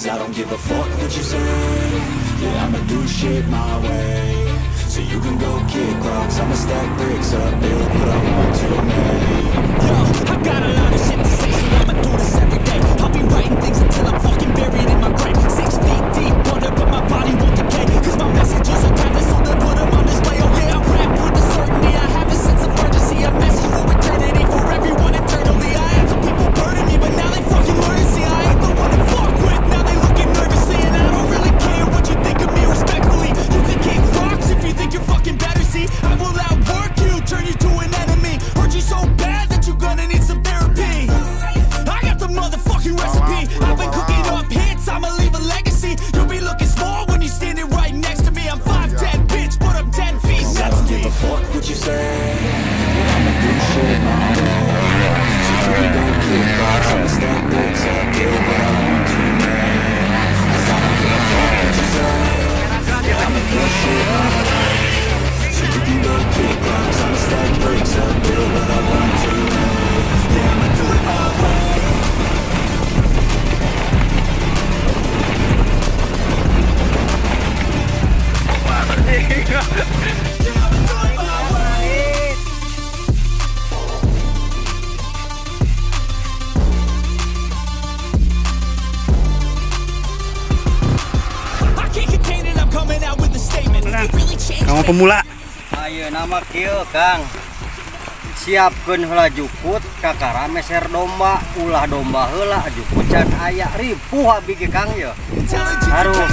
'cause I don't give a fuck what you say. Yeah, I'ma do shit my way. So you can go kick rocks, I'ma stack bricks up, build what I want to make. Yo, I got a lot of shit to say, so I'ma do this every day. I'll be writing things until I'm fucking buried in my grave. 6 feet deep under, but my body won't decay, 'cause my messages are timeless, so they'll put them on display. Oh yeah, I rap with the certainty, I have a sense of urgency, a message for eternity, for everyone internally. I had some people burning me, but now they fucking learn to see I ain't the one to fuck with. Now they looking nervously, and I don't really care what you think of me respectfully. You can kick rocks if you think you're fucking better, see I will outwork you, turn you to an enemy. Hurt you so bad that you're gonna need some therapy. I got the motherfucking recipe, I've been cooking up hits, I'ma leave a legacy. You'll be looking small when you're standing right next to me. I'm 5'10", bitch, but I'm 10 feet I don't give a fuck what you say. Yeah, I'ma do shit my way. So you can go kick rocks, I'ma stack bricks up, build what I want to make. 'Cause I don't give a fuck what you say. Yeah, I'ma do shit my way. So you can go kick rocks, I'ma stack bricks up, build what I want to make. Yeah, I'ma do it my way. Kamu pemula. Ayo nama kieu Kang. Siapkeun heula jukut kakara meser domba, ulah domba heula jukut can aya ripuh abi ge Kang ye. Haruh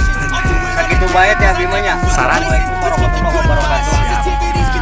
sakitu bae teh abi mah nya. Saran. Assalamualaikum warahmatullahi wabarakatuh.